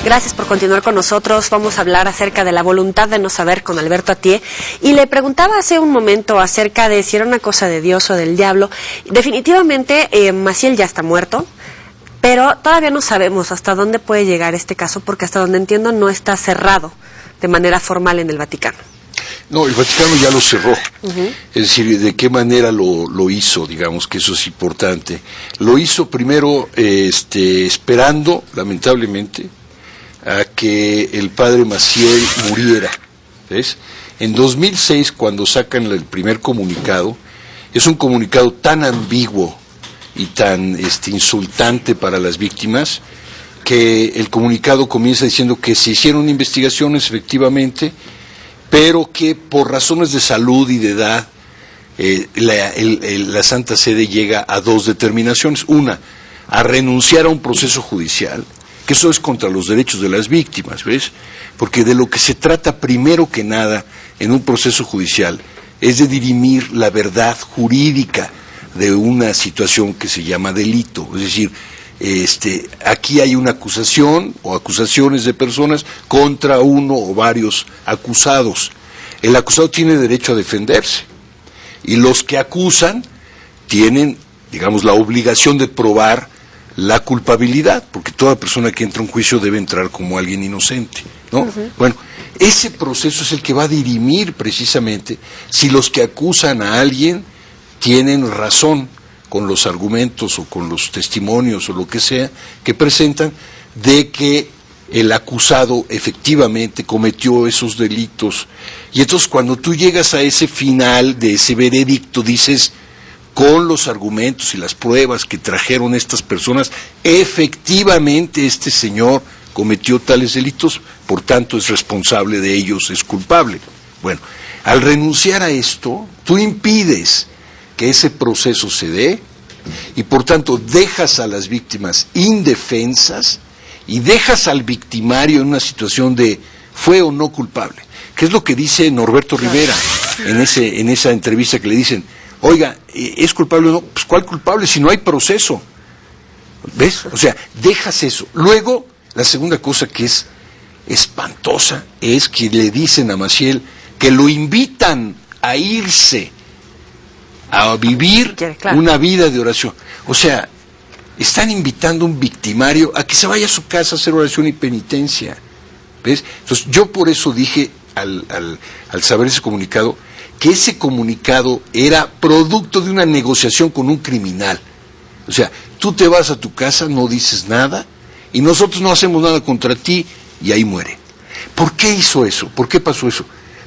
Gracias por continuar con nosotros. Vamos a hablar acerca de la voluntad de no saber con Alberto Atié. Y le preguntaba hace un momento acerca de si era una cosa de Dios o del diablo. Definitivamente, Maciel ya está muerto, pero todavía no sabemos hasta dónde puede llegar este caso, porque hasta donde entiendo no está cerrado de manera formal en el Vaticano. No, el Vaticano ya lo cerró. Es decir, ¿de qué manera lo hizo? Digamos que eso es importante. Lo hizo primero esperando, lamentablemente, a que el padre Maciel muriera. ¿Ves? En 2006, cuando sacan el primer comunicado, es un comunicado tan ambiguo y tan insultante para las víctimas, que el comunicado comienza diciendo que se hicieron investigaciones efectivamente, pero que por razones de salud y de edad la Santa Sede llega a dos determinaciones. Una, a renunciar a un proceso judicial, que eso es contra los derechos de las víctimas, ¿ves? Porque de lo que se trata primero que nada en un proceso judicial es de dirimir la verdad jurídica de una situación que se llama delito. Es decir, aquí hay una acusación o acusaciones de personas contra uno o varios acusados. El acusado tiene derecho a defenderse y los que acusan tienen, digamos, la obligación de probar la culpabilidad, porque toda persona que entra a un juicio debe entrar como alguien inocente, ¿no? Bueno, ese proceso es el que va a dirimir precisamente si los que acusan a alguien tienen razón con los argumentos o con los testimonios o lo que sea que presentan de que el acusado efectivamente cometió esos delitos. Y entonces cuando tú llegas a ese final de ese veredicto dices, con los argumentos y las pruebas que trajeron estas personas, efectivamente este señor cometió tales delitos, por tanto es responsable de ellos, es culpable. Bueno, al renunciar a esto, tú impides que ese proceso se dé y por tanto dejas a las víctimas indefensas y dejas al victimario en una situación de fue o no culpable, que es lo que dice Norberto Rivera en esa entrevista que le dicen, oiga, ¿es culpable o no? Pues ¿cuál culpable si no hay proceso? ¿Ves? O sea, dejas eso. Luego, la segunda cosa que es espantosa es que le dicen a Maciel que lo invitan a irse a vivir una vida de oración. O sea, están invitando a un victimario a que se vaya a su casa a hacer oración y penitencia. ¿Ves? Entonces, yo por eso dije, al saber ese comunicado, que ese comunicado era producto de una negociación con un criminal. O sea, tú te vas a tu casa, no dices nada, y nosotros no hacemos nada contra ti, y ahí muere. ¿Por qué hizo eso? ¿Por qué pasó eso?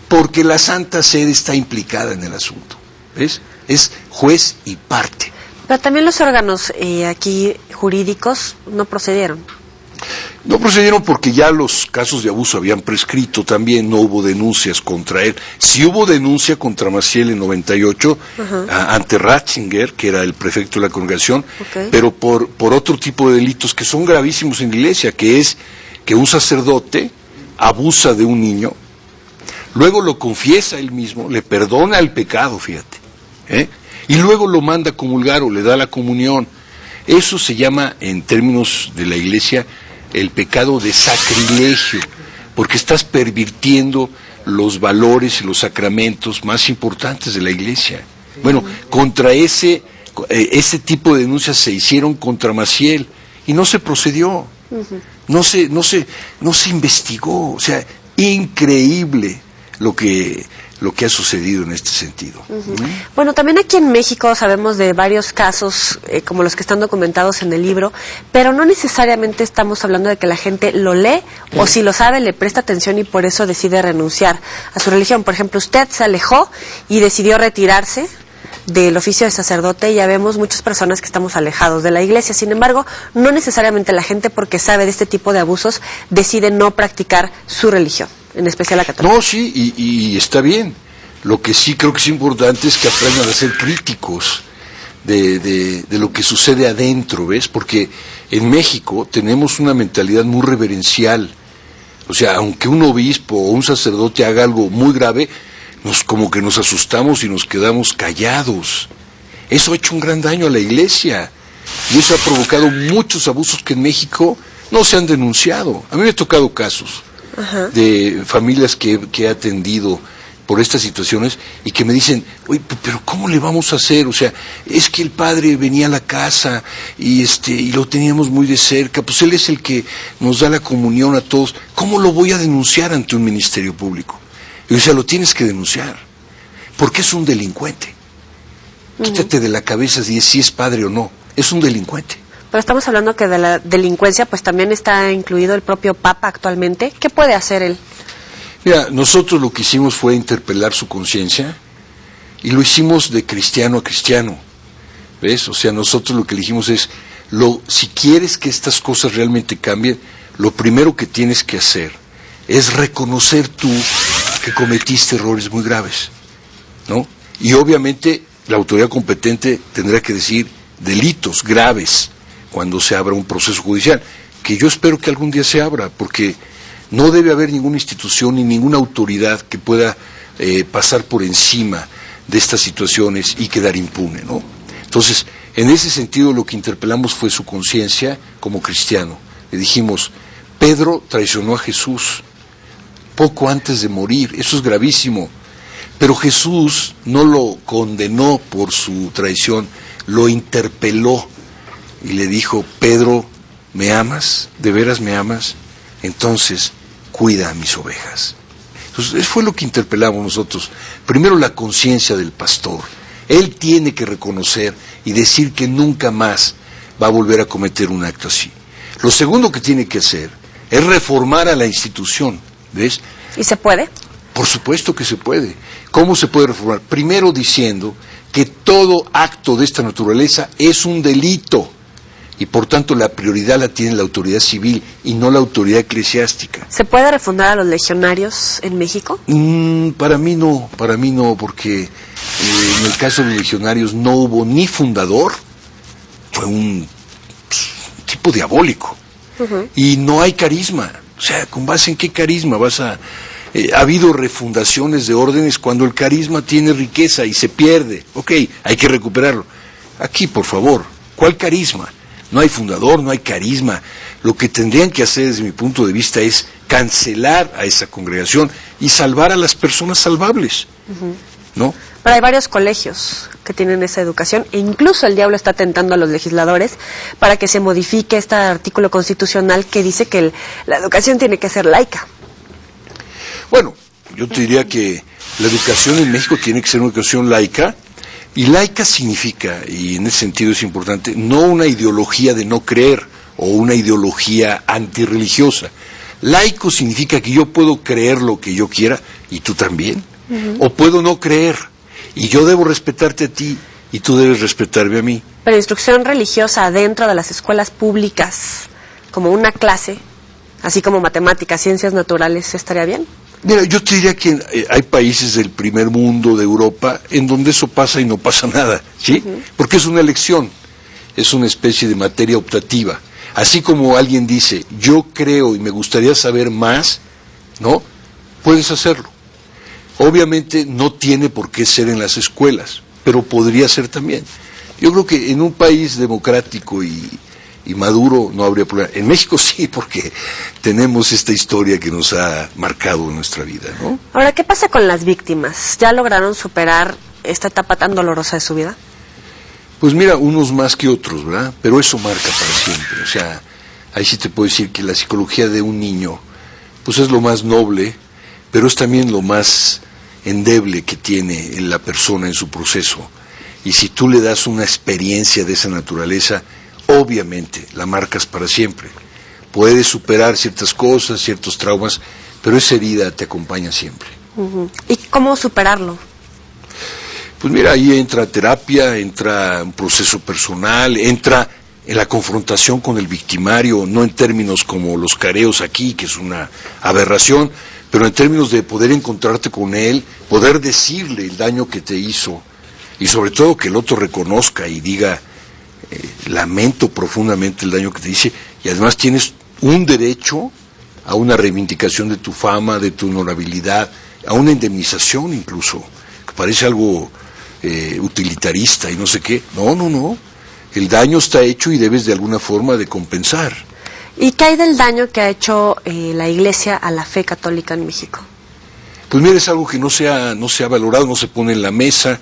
Porque la Santa Sede está implicada en el asunto. ¿Ves? Es juez y parte. Pero también los órganos aquí jurídicos no procedieron. No procedieron porque ya los casos de abuso habían prescrito también, no hubo denuncias contra él. Sí hubo denuncia contra Maciel en 98 ante Ratzinger, que era el prefecto de la congregación, pero por otro tipo de delitos que son gravísimos en la iglesia, que es que un sacerdote abusa de un niño, luego lo confiesa él mismo, le perdona el pecado, fíjate, y luego lo manda a comulgar o le da la comunión. Eso se llama, en términos de la iglesia, el pecado de sacrilegio, porque estás pervirtiendo los valores y los sacramentos más importantes de la iglesia. Bueno, contra ese tipo de denuncias se hicieron contra Maciel y no se procedió, no se investigó. O sea, increíble lo que ha sucedido en este sentido. Bueno, también aquí en México sabemos de varios casos como los que están documentados en el libro, pero no necesariamente estamos hablando de que la gente lo lee o si lo sabe le presta atención y por eso decide renunciar a su religión. Por ejemplo, usted se alejó y decidió retirarse del oficio de sacerdote. Ya vemos muchas personas que estamos alejados de la iglesia. Sin embargo, no necesariamente la gente, porque sabe de este tipo de abusos, decide no practicar su religión, en especial la católica. No, sí, y está bien. Lo que sí creo que es importante es que aprendan a ser críticos de lo que sucede adentro, ¿ves? Porque en México tenemos una mentalidad muy reverencial. O sea, aunque un obispo o un sacerdote haga algo muy grave, como que nos asustamos y nos quedamos callados. Eso ha hecho un gran daño a la iglesia y eso ha provocado muchos abusos que en México no se han denunciado. A mí me ha tocado casos de familias que he atendido por estas situaciones y que me dicen, oye, pero ¿cómo le vamos a hacer? O sea, es que el padre venía a la casa y lo teníamos muy de cerca, pues él es el que nos da la comunión a todos. ¿Cómo lo voy a denunciar ante un ministerio público? Y yo decía, lo tienes que denunciar, porque es un delincuente. Quítate de la cabeza si es padre o no, es un delincuente. Pero estamos hablando que de la delincuencia pues también está incluido el propio Papa actualmente. ¿Qué puede hacer él? Mira, nosotros lo que hicimos fue interpelar su conciencia y lo hicimos de cristiano a cristiano, ¿ves? O sea, nosotros lo que dijimos es, si quieres que estas cosas realmente cambien, lo primero que tienes que hacer es reconocer tú que cometiste errores muy graves, ¿no? Y obviamente la autoridad competente tendrá que decir delitos graves cuando se abra un proceso judicial, que yo espero que algún día se abra, porque no debe haber ninguna institución ni ninguna autoridad que pueda pasar por encima de estas situaciones y quedar impune, ¿no? Entonces, en ese sentido, lo que interpelamos fue su conciencia como cristiano. Le dijimos, Pedro traicionó a Jesús poco antes de morir, eso es gravísimo, pero Jesús no lo condenó por su traición, lo interpeló y le dijo, Pedro, ¿me amas? ¿De veras me amas? Entonces, cuida a mis ovejas. Entonces, eso fue lo que interpelamos nosotros. Primero, la conciencia del pastor. Él tiene que reconocer y decir que nunca más va a volver a cometer un acto así. Lo segundo que tiene que hacer es reformar a la institución, ¿ves? ¿Y se puede? Por supuesto que se puede. ¿Cómo se puede reformar? Primero diciendo que todo acto de esta naturaleza es un delito. Y por tanto la prioridad la tiene la autoridad civil y no la autoridad eclesiástica. ¿Se puede refundar a los legionarios en México? Para mí no, porque en el caso de los legionarios no hubo ni fundador, fue un tipo diabólico, y no hay carisma. O sea, ¿con base en qué carisma vas a...? Ha habido refundaciones de órdenes cuando el carisma tiene riqueza y se pierde. Ok, hay que recuperarlo. Aquí, por favor, ¿cuál carisma? No hay fundador, no hay carisma. Lo que tendrían que hacer desde mi punto de vista es cancelar a esa congregación y salvar a las personas salvables, ¿no? Pero hay varios colegios que tienen esa educación e incluso el diablo está tentando a los legisladores para que se modifique este artículo constitucional que dice que la educación tiene que ser laica. Bueno, yo te diría que la educación en México tiene que ser una educación laica. Y laica significa, y en ese sentido es importante, no una ideología de no creer o una ideología antirreligiosa. Laico significa que yo puedo creer lo que yo quiera y tú también, o puedo no creer y yo debo respetarte a ti y tú debes respetarme a mí. Pero instrucción religiosa dentro de las escuelas públicas, como una clase, así como matemáticas, ciencias naturales, ¿estaría bien? Mira, yo te diría que hay países del primer mundo, de Europa, en donde eso pasa y no pasa nada, ¿sí? Porque es una elección, es una especie de materia optativa. Así como alguien dice, yo creo y me gustaría saber más, ¿no? Puedes hacerlo. Obviamente no tiene por qué ser en las escuelas, pero podría ser también. Yo creo que en un país democrático y maduro no habría problema. En México sí, porque tenemos esta historia que nos ha marcado en nuestra vida, ¿no? Ahora, ¿qué pasa con las víctimas? ¿Ya lograron superar esta etapa tan dolorosa de su vida? Pues mira, unos más que otros, ¿verdad? Pero eso marca para siempre. O sea, ahí sí te puedo decir que la psicología de un niño, pues es lo más noble, pero es también lo más endeble que tiene en la persona en su proceso. Y si tú le das una experiencia de esa naturaleza, obviamente la marcas para siempre. Puedes superar ciertas cosas, ciertos traumas, pero esa herida te acompaña siempre. ¿Y cómo superarlo? Pues mira, ahí entra terapia, entra un proceso personal, entra en la confrontación con el victimario, no en términos como los careos aquí, que es una aberración, pero en términos de poder encontrarte con él, poder decirle el daño que te hizo, y sobre todo que el otro reconozca y diga, lamento profundamente el daño que te hice, y además tienes un derecho a una reivindicación de tu fama, de tu honorabilidad, a una indemnización incluso, que parece algo utilitarista y no sé qué. No, el daño está hecho y debes de alguna forma de compensar. ¿Y qué hay del daño que ha hecho la Iglesia a la fe católica en México? Pues mira, es algo que no se ha valorado, no se pone en la mesa.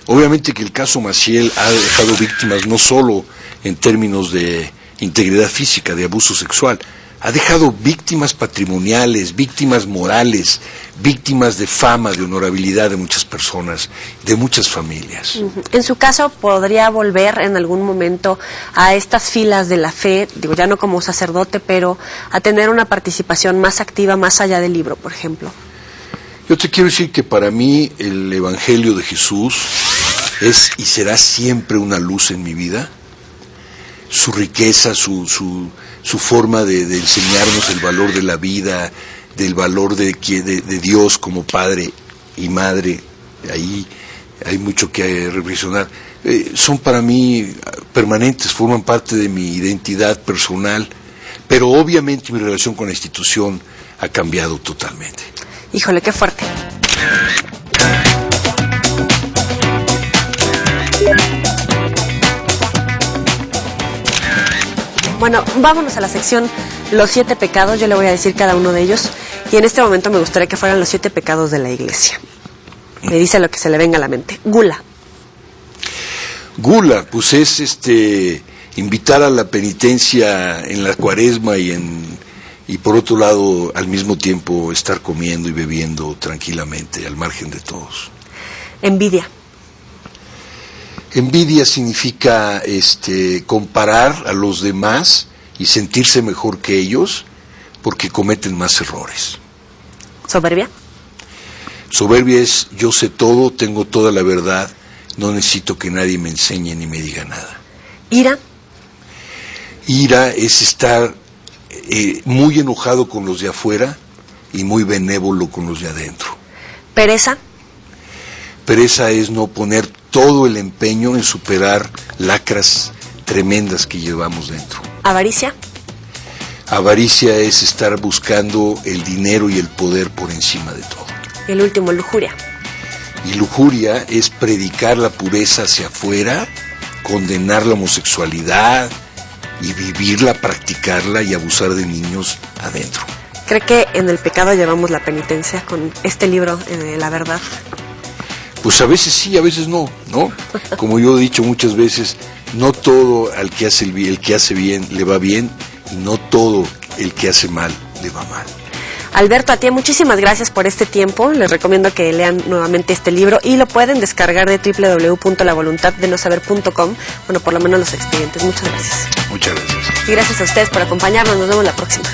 Obviamente que el caso Maciel ha dejado víctimas no solo en términos de integridad física, de abuso sexual, ha dejado víctimas patrimoniales, víctimas morales, víctimas de fama, de honorabilidad de muchas personas, de muchas familias. En su caso, ¿podría volver en algún momento a estas filas de la fe, digo, ya no como sacerdote, pero a tener una participación más activa, más allá del libro, por ejemplo? Yo te quiero decir que para mí el Evangelio de Jesús es y será siempre una luz en mi vida. Su riqueza, su forma de enseñarnos el valor de la vida, del valor de Dios como Padre y Madre, ahí hay mucho que reflexionar. Son para mí permanentes, forman parte de mi identidad personal, pero obviamente mi relación con la institución ha cambiado totalmente. Híjole, qué fuerte. Bueno, vámonos a la sección Los 7 pecados. Yo le voy a decir cada uno de ellos. Y en este momento me gustaría que fueran los 7 pecados de la Iglesia. Me dice lo que se le venga a la mente. Gula. Gula, pues es invitar a la penitencia en la Cuaresma y por otro lado, al mismo tiempo, estar comiendo y bebiendo tranquilamente, al margen de todos. Envidia. Envidia significa comparar a los demás y sentirse mejor que ellos porque cometen más errores. Soberbia. Soberbia es yo sé todo, tengo toda la verdad, no necesito que nadie me enseñe ni me diga nada. Ira. Ira es estar muy enojado con los de afuera y muy benévolo con los de adentro. Pereza. Pereza es no poner todo el empeño en superar lacras tremendas que llevamos dentro. Avaricia. Avaricia es estar buscando el dinero y el poder por encima de todo. Y el último, lujuria. Y lujuria es predicar la pureza hacia afuera, condenar la homosexualidad y vivirla, practicarla y abusar de niños adentro. ¿Cree que en el pecado llevamos la penitencia con este libro, La Verdad? Pues a veces sí, a veces no, ¿no? Como yo he dicho muchas veces, no todo el que hace bien le va bien, y no todo el que hace mal le va mal. Alberto Atié, muchísimas gracias por este tiempo. Les recomiendo que lean nuevamente este libro y lo pueden descargar de www.lavoluntaddeноsaber.com. Bueno, por lo menos los expedientes. Muchas gracias. Muchas gracias. Y gracias a ustedes por acompañarnos. Nos vemos la próxima.